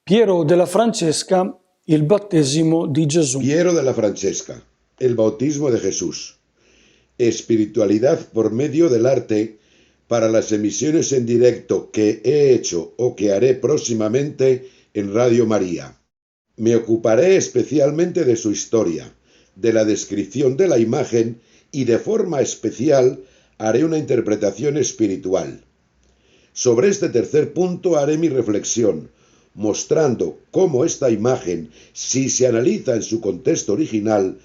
Piero della Francesca, il battesimo di Gesù. Piero de la Francesca, el bautismo de Jesús. Espiritualidad por medio del arte para las emisiones en directo que he hecho o que haré próximamente en Radio María. Me ocuparé especialmente de su historia, de la descripción de la imagen y de forma especial haré una interpretación espiritual. Sobre este tercer punto haré mi reflexión, mostrando cómo esta imagen, si se analiza en su contexto original,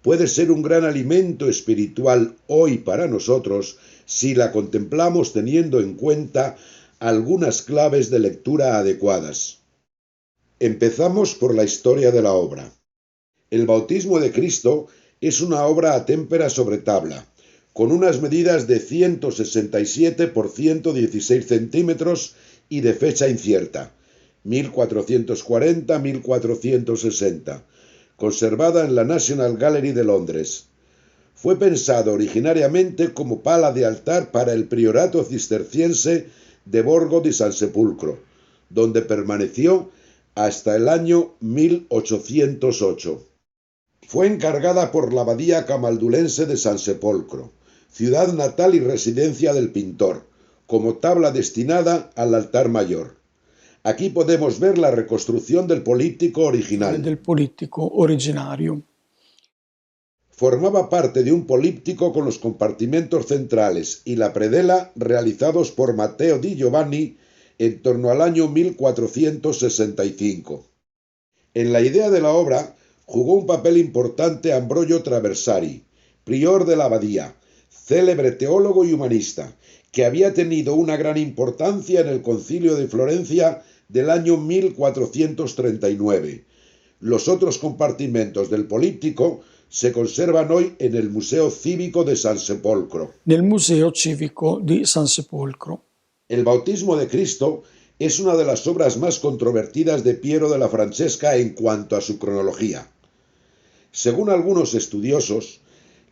puede ser un gran alimento espiritual hoy para nosotros si la contemplamos teniendo en cuenta algunas claves de lectura adecuadas. Empezamos por la historia de la obra. El bautismo de Cristo es una obra a témpera sobre tabla, con unas medidas de 167 por 116 centímetros y de fecha incierta, 1440-1460, conservada en la National Gallery de Londres. Fue pensado originariamente como pala de altar para el priorato cisterciense de Borgo di San Sepolcro, donde permaneció hasta el año 1808. Fue encargada por la abadía camaldulense de San Sepolcro, ciudad natal y residencia del pintor, como tabla destinada al altar mayor. Aquí podemos ver la reconstrucción del políptico original. Formaba parte de un políptico con los compartimentos centrales y la predela realizados por Matteo di Giovanni en torno al año 1465. En la idea de la obra jugó un papel importante Ambrogio Traversari, prior de la abadía, célebre teólogo y humanista, que había tenido una gran importancia en el Concilio de Florencia del año 1439. Los otros compartimentos del políptico se conservan hoy en el Museo Cívico de San Sepolcro. Nel Museo Civico di San Sepolcro. El bautismo de Cristo es una de las obras más controvertidas de Piero de la Francesca en cuanto a su cronología. Según algunos estudiosos,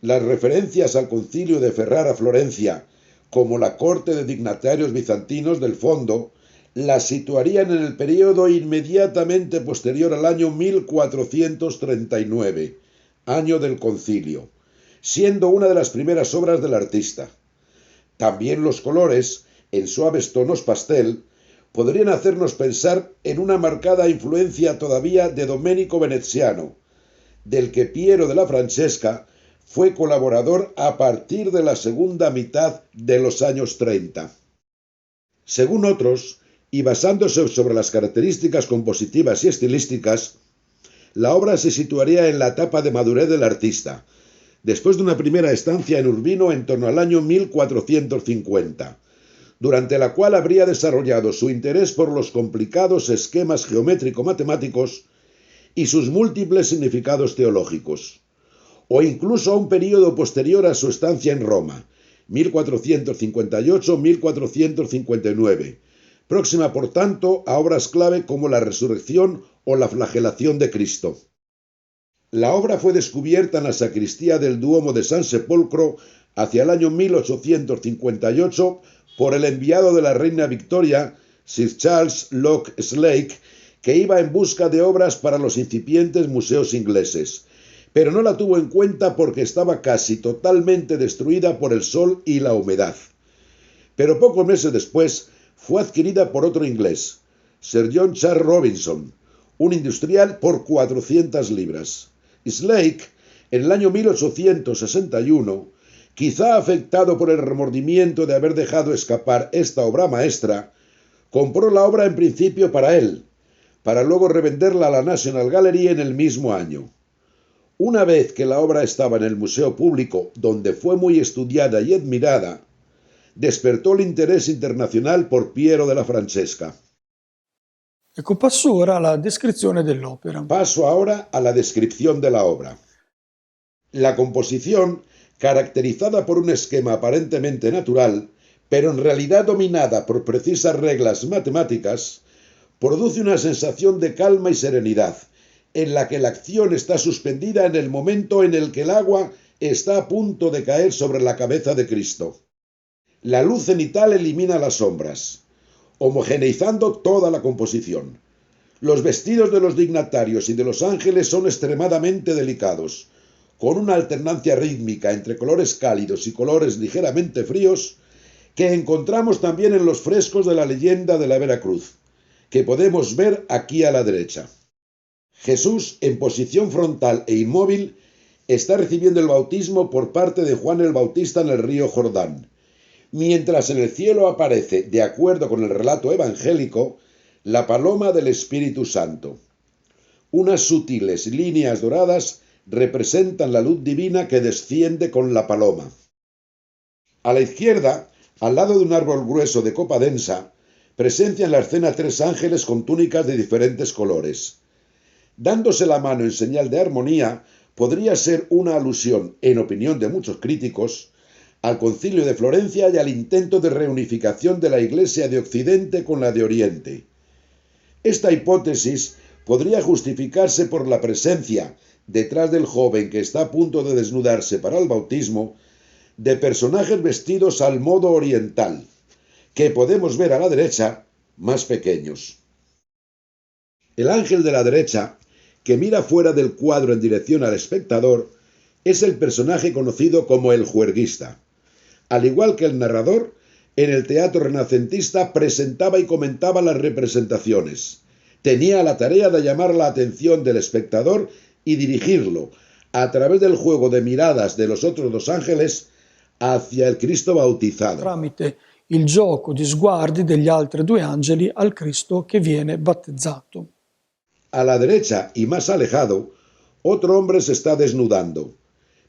las referencias al concilio de Ferrara-Florencia, como la corte de dignatarios bizantinos del fondo, la situarían en el período inmediatamente posterior al año 1439, año del concilio, siendo una de las primeras obras del artista. También los colores, en suaves tonos pastel, podrían hacernos pensar en una marcada influencia todavía de Domenico Veneziano, del que Piero de la Francesca fue colaborador a partir de la segunda mitad de los años 30. Según otros, y basándose sobre las características compositivas y estilísticas, la obra se situaría en la etapa de madurez del artista, después de una primera estancia en Urbino en torno al año 1450, durante la cual habría desarrollado su interés por los complicados esquemas geométrico-matemáticos y sus múltiples significados teológicos, o incluso a un período posterior a su estancia en Roma, 1458-1459, próxima por tanto a obras clave como la resurrección o la flagelación de Cristo. La obra fue descubierta en la sacristía del Duomo de San Sepolcro hacia el año 1858 por el enviado de la reina Victoria, Sir Charles Locke Slake, que iba en busca de obras para los incipientes museos ingleses, pero no la tuvo en cuenta porque estaba casi totalmente destruida por el sol y la humedad. Pero pocos meses después fue adquirida por otro inglés, Sir John Charles Robinson, un industrial, por 400 libras. Slake, en el año 1861, quizá afectado por el remordimiento de haber dejado escapar esta obra maestra, compró la obra en principio para él, para luego revenderla a la National Gallery en el mismo año. Una vez que la obra estaba en el Museo Público, donde fue muy estudiada y admirada, despertó el interés internacional por Piero de la Francesca. Ecco, passo ora alla descrizione dell'opera. Paso ahora a la descripción de la obra. La composición, caracterizada por un esquema aparentemente natural, pero en realidad dominada por precisas reglas matemáticas, produce una sensación de calma y serenidad, en la que la acción está suspendida en el momento en el que el agua está a punto de caer sobre la cabeza de Cristo. La luz cenital elimina las sombras, homogeneizando toda la composición. Los vestidos de los dignatarios y de los ángeles son extremadamente delicados, con una alternancia rítmica entre colores cálidos y colores ligeramente fríos, que encontramos también en los frescos de la leyenda de la Veracruz, que podemos ver aquí a la derecha. Jesús, en posición frontal e inmóvil, está recibiendo el bautismo por parte de Juan el Bautista en el río Jordán, mientras en el cielo aparece, de acuerdo con el relato evangélico, la paloma del Espíritu Santo. Unas sutiles líneas doradas representan la luz divina que desciende con la paloma. A la izquierda, al lado de un árbol grueso de copa densa, presencian la escena tres ángeles con túnicas de diferentes colores. Dándose la mano en señal de armonía, podría ser una alusión, en opinión de muchos críticos, al Concilio de Florencia y al intento de reunificación de la Iglesia de Occidente con la de Oriente. Esta hipótesis podría justificarse por la presencia, detrás del joven que está a punto de desnudarse para el bautismo, de personajes vestidos al modo oriental, que podemos ver a la derecha, más pequeños. El ángel de la derecha, que mira fuera del cuadro en dirección al espectador, es el personaje conocido como el juerguista. Al igual que el narrador, en el teatro renacentista presentaba y comentaba las representaciones. Tenía la tarea de llamar la atención del espectador y dirigirlo, a través del juego de miradas de los otros dos ángeles, hacia el Cristo bautizado. Tramite il gioco di sguardi degli altri due angeli al Cristo che viene battezzato. A la derecha y más alejado, otro hombre se está desnudando,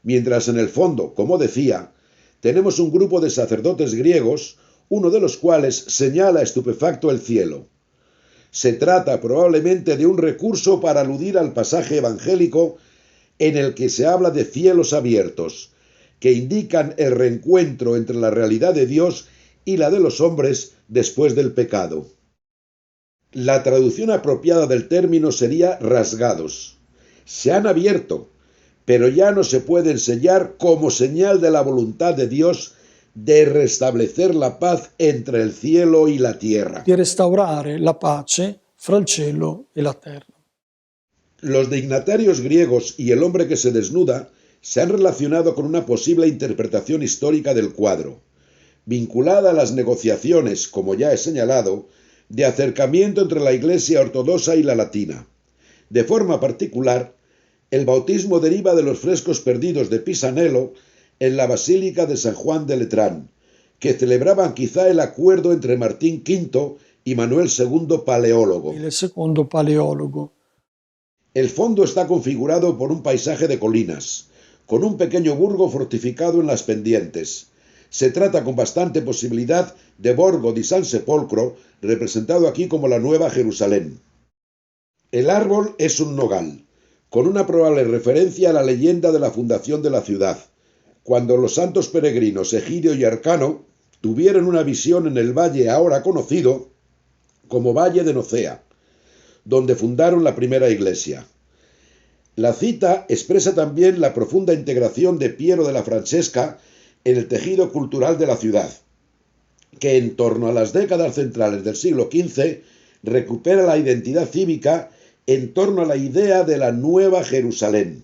mientras en el fondo, como decía, tenemos un grupo de sacerdotes griegos, uno de los cuales señala estupefacto el cielo. Se trata probablemente de un recurso para aludir al pasaje evangélico en el que se habla de cielos abiertos, que indican el reencuentro entre la realidad de Dios y la de los hombres después del pecado. La traducción apropiada del término sería rasgados. Se han abierto, pero ya no se pueden sellar como señal de la voluntad de Dios de restablecer la paz entre el cielo y la tierra. Di restaurare la pace fra il cielo e la terra. Los dignatarios griegos y el hombre que se desnuda se han relacionado con una posible interpretación histórica del cuadro, vinculada a las negociaciones, como ya he señalado, de acercamiento entre la Iglesia ortodoxa y la latina. De forma particular, el bautismo deriva de los frescos perdidos de Pisanello en la Basílica de San Juan de Letrán, que celebraban quizá el acuerdo entre Martín V y Manuel II Paleólogo. Il secondo paleologo. El fondo está configurado por un paisaje de colinas, con un pequeño burgo fortificado en las pendientes. Se trata con bastante posibilidad de Borgo di San Sepolcro, representado aquí como la Nueva Jerusalén. El árbol es un nogal, con una probable referencia a la leyenda de la fundación de la ciudad, cuando los santos peregrinos Egidio y Arcano tuvieron una visión en el valle ahora conocido como Valle de Nocea, donde fundaron la primera iglesia. La cita expresa también la profunda integración de Piero de la Francesca en el tejido cultural de la ciudad, que en torno a las décadas centrales del siglo XV recupera la identidad cívica en torno a la idea de la Nueva Jerusalén.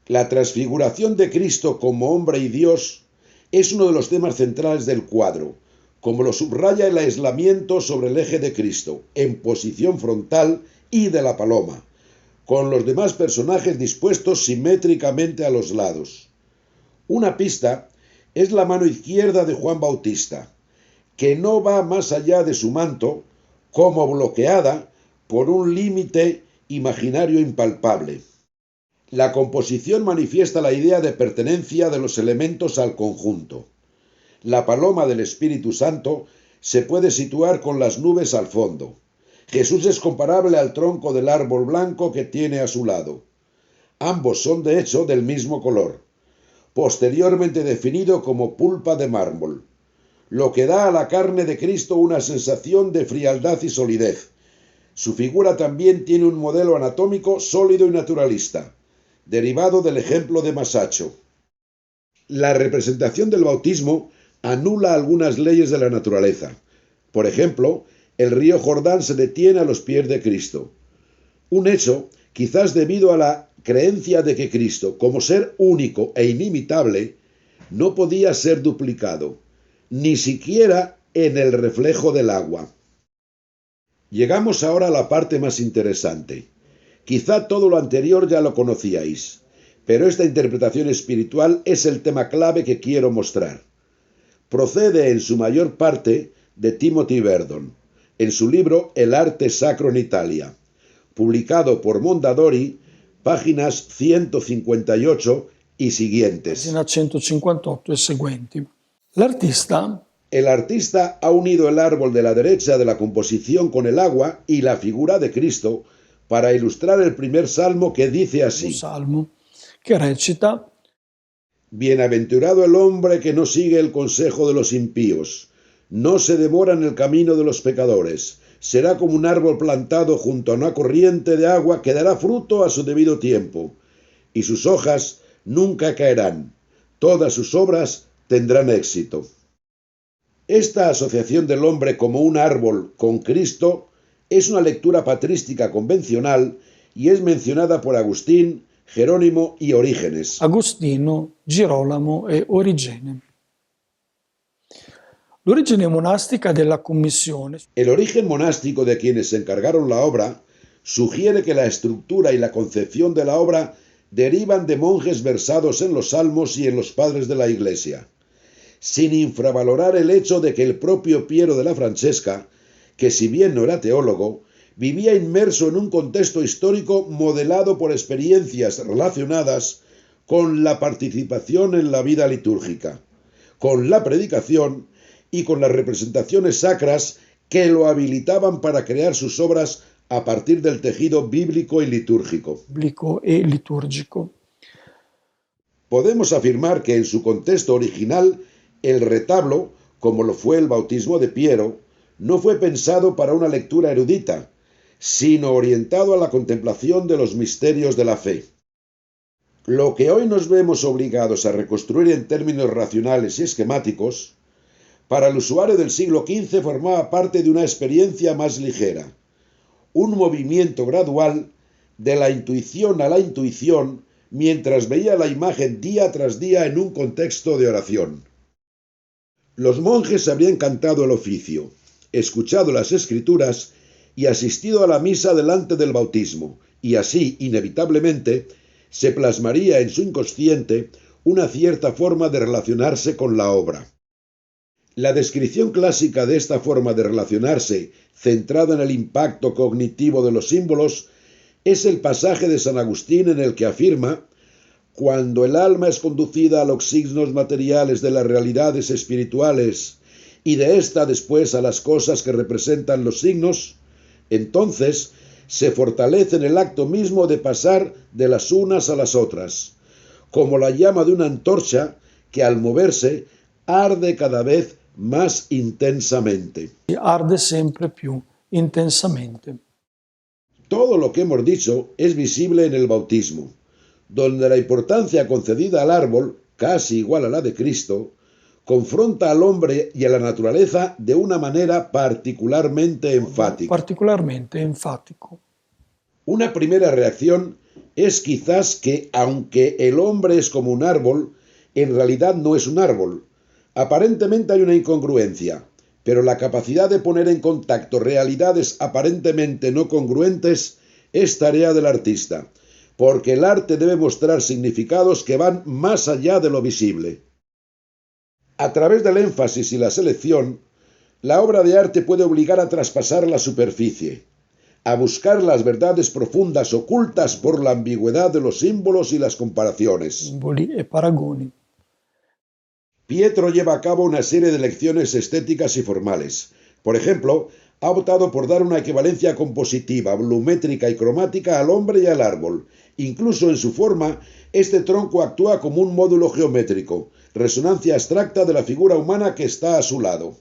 La transfiguración de Cristo como hombre y Dios es uno de los temas centrales del cuadro, como lo subraya el aislamiento sobre el eje de Cristo, en posición frontal y de la paloma, con los demás personajes dispuestos simétricamente a los lados. Una pista es la mano izquierda de Juan Bautista, que no va más allá de su manto, como bloqueada por un límite imaginario impalpable. La composición manifiesta la idea de pertenencia de los elementos al conjunto. La paloma del Espíritu Santo se puede situar con las nubes al fondo. Jesús es comparable al tronco del árbol blanco que tiene a su lado. Ambos son de hecho del mismo color, posteriormente definido como pulpa de mármol, lo que da a la carne de Cristo una sensación de frialdad y solidez. Su figura también tiene un modelo anatómico sólido y naturalista, derivado del ejemplo de Masaccio. La representación del bautismo anula algunas leyes de la naturaleza. Por ejemplo, el río Jordán se detiene a los pies de Cristo. Un hecho quizás debido a la creencia de que Cristo, como ser único e inimitable, no podía ser duplicado, ni siquiera en el reflejo del agua. Llegamos ahora a la parte más interesante. Quizá todo lo anterior ya lo conocíais, pero esta interpretación espiritual es el tema clave que quiero mostrar. Procede en su mayor parte de Timothy Verdon, en su libro El arte sacro en Italia, publicado por Mondadori, páginas 158 y siguientes. Pagina 158 e seguenti. El artista ha unido el árbol de la derecha de la composición con el agua y la figura de Cristo para ilustrar el primer salmo que dice así: salmo che recita: Bienaventurado el hombre que no sigue el consejo de los impíos, no se demora en el camino de los pecadores, será como un árbol plantado junto a una corriente de agua que dará fruto a su debido tiempo, y sus hojas nunca caerán, todas sus obras tendrán éxito. Esta asociación del hombre como un árbol con Cristo es una lectura patrística convencional y es mencionada por Agustín, Jerónimo y Orígenes. Agostino, Girolamo e Origene. L'origine monastica della commissione. El origen monástico de quienes se encargaron la obra sugiere que la estructura y la concepción de la obra derivan de monjes versados en los salmos y en los padres de la Iglesia, sin infravalorar el hecho de que el propio Piero de la Francesca, que si bien no era teólogo, vivía inmerso en un contexto histórico modelado por experiencias relacionadas con la participación en la vida litúrgica, con la predicación y con las representaciones sacras que lo habilitaban para crear sus obras a partir del tejido bíblico y litúrgico. Podemos afirmar que en su contexto original, el retablo, como lo fue el bautismo de Piero, no fue pensado para una lectura erudita, sino orientado a la contemplación de los misterios de la fe. Lo que hoy nos vemos obligados a reconstruir en términos racionales y esquemáticos, para el usuario del siglo XV formaba parte de una experiencia más ligera, un movimiento gradual de la intuición a la intuición mientras veía la imagen día tras día en un contexto de oración. Los monjes habrían cantado el oficio, escuchado las escrituras y asistido a la misa delante del bautismo, y así, inevitablemente, se plasmaría en su inconsciente una cierta forma de relacionarse con la obra. La descripción clásica de esta forma de relacionarse, centrada en el impacto cognitivo de los símbolos, es el pasaje de San Agustín en el que afirma: cuando el alma es conducida a los signos materiales de las realidades espirituales y de ésta después a las cosas que representan los signos, entonces se fortalece en el acto mismo de pasar de las unas a las otras, como la llama de una antorcha que al moverse arde cada vez más intensamente. Arde siempre più intensamente. Todo lo que hemos dicho es visible en el bautismo, donde la importancia concedida al árbol, casi igual a la de Cristo, confronta al hombre y a la naturaleza de una manera particularmente enfático. Una primera reacción es quizás que, aunque el hombre es como un árbol, en realidad no es un árbol. Aparentemente hay una incongruencia, pero la capacidad de poner en contacto realidades aparentemente no congruentes es tarea del artista, porque el arte debe mostrar significados que van más allá de lo visible. A través del énfasis y la selección, la obra de arte puede obligar a traspasar la superficie, a buscar las verdades profundas ocultas por la ambigüedad de los símbolos y las comparaciones. Simboli e paragoni. Pietro lleva a cabo una serie de lecciones estéticas y formales. Por ejemplo, ha optado por dar una equivalencia compositiva, volumétrica y cromática al hombre y al árbol. Incluso en su forma, este tronco actúa como un módulo geométrico, resonancia abstracta de la figura humana que está a su lado.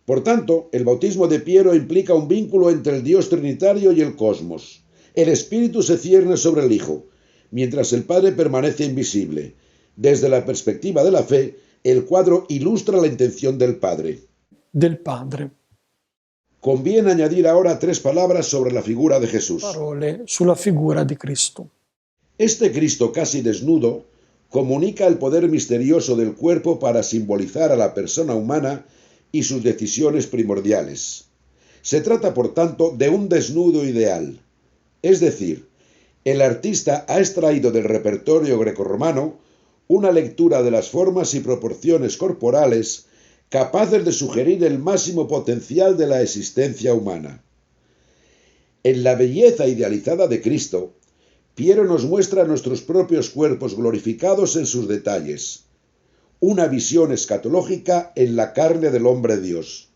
Por tanto, el bautismo de Piero implica un vínculo entre el Dios trinitario y el cosmos. El Espíritu se cierne sobre el Hijo, mientras el Padre permanece invisible. Desde la perspectiva de la fe, el cuadro ilustra la intención del Padre. Conviene añadir ahora 3 palabras sobre la figura de Jesús. Parole sulla figura di Cristo. Este Cristo casi desnudo comunica el poder misterioso del cuerpo para simbolizar a la persona humana y sus decisiones primordiales. Se trata, por tanto, de un desnudo ideal. Es decir, el artista ha extraído del repertorio grecorromano una lectura de las formas y proporciones corporales capaces de sugerir el máximo potencial de la existencia humana. En la belleza idealizada de Cristo, Piero nos muestra nuestros propios cuerpos glorificados en sus detalles, una visión escatológica en la carne del hombre Dios.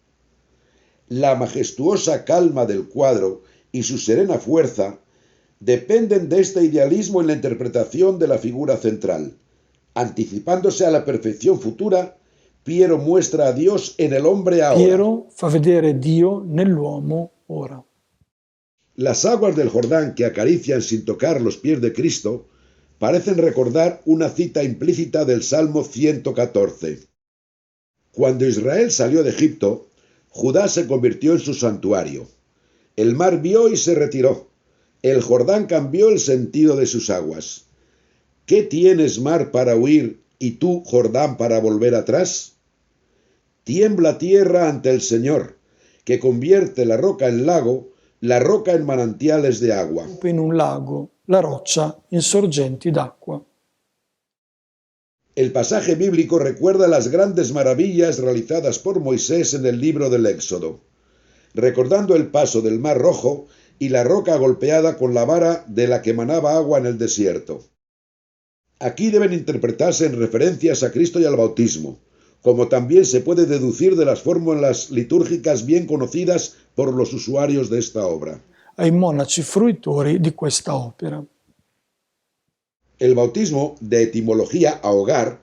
La majestuosa calma del cuadro y su serena fuerza dependen de este idealismo en la interpretación de la figura central. Anticipándose a la perfección futura, Piero muestra a Dios en el hombre ahora. Piero fa vedere Dio nell'uomo ora. Las aguas del Jordán que acarician sin tocar los pies de Cristo parecen recordar una cita implícita del Salmo 114. Cuando Israel salió de Egipto, Judá se convirtió en su santuario. El mar vio y se retiró. El Jordán cambió el sentido de sus aguas. ¿Qué tienes, mar, para huir y tú, Jordán, para volver atrás? Tiembla tierra ante el Señor, que convierte la roca en lago, la roca en manantiales de agua. In un lago, la roccia in sorgenti d'acqua. El pasaje bíblico recuerda las grandes maravillas realizadas por Moisés en el libro del Éxodo, recordando el paso del Mar Rojo y la roca golpeada con la vara de la que manaba agua en el desierto. Aquí deben interpretarse en referencias a Cristo y al bautismo, como también se puede deducir de las fórmulas litúrgicas bien conocidas por los usuarios de esta obra. Ai monaci fruitori di questa opera. El bautismo, de etimología ahogar,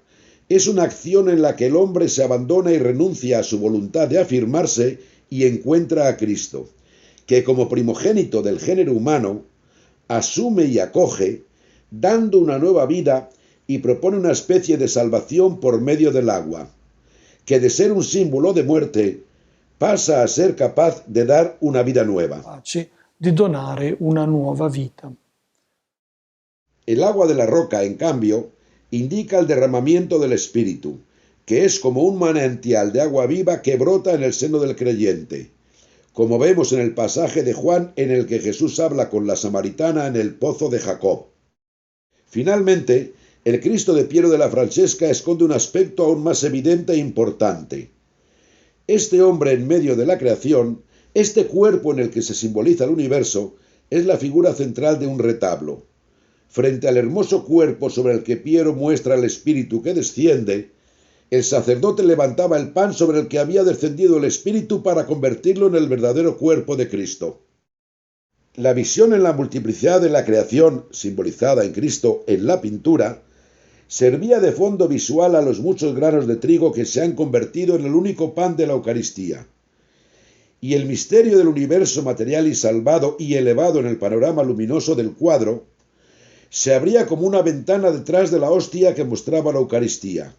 es una acción en la que el hombre se abandona y renuncia a su voluntad de afirmarse y encuentra a Cristo, que como primogénito del género humano, asume y acoge, dando una nueva vida y propone una especie de salvación por medio del agua, que de ser un símbolo de muerte pasa a ser capaz de dar una vida nueva. Capace di donare una nuova vita. El agua de la roca, en cambio, indica el derramamiento del Espíritu, que es como un manantial de agua viva que brota en el seno del creyente, como vemos en el pasaje de Juan en el que Jesús habla con la samaritana en el pozo de Jacob. Finalmente, el Cristo de Piero de la Francesca esconde un aspecto aún más evidente e importante. Este hombre en medio de la creación, este cuerpo en el que se simboliza el universo, es la figura central de un retablo. Frente al hermoso cuerpo sobre el que Piero muestra el Espíritu que desciende, el sacerdote levantaba el pan sobre el que había descendido el Espíritu para convertirlo en el verdadero cuerpo de Cristo. La visión en la multiplicidad de la creación, simbolizada en Cristo en la pintura, servía de fondo visual a los muchos granos de trigo que se han convertido en el único pan de la Eucaristía. Y el misterio del universo material y salvado y elevado en el panorama luminoso del cuadro se abría como una ventana detrás de la hostia que mostraba la Eucaristía,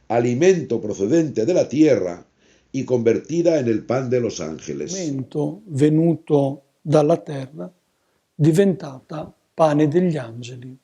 alimento procedente de la tierra y convertida en el pan de los ángeles. Alimento venuto dalla terra, diventata pane degli angeli.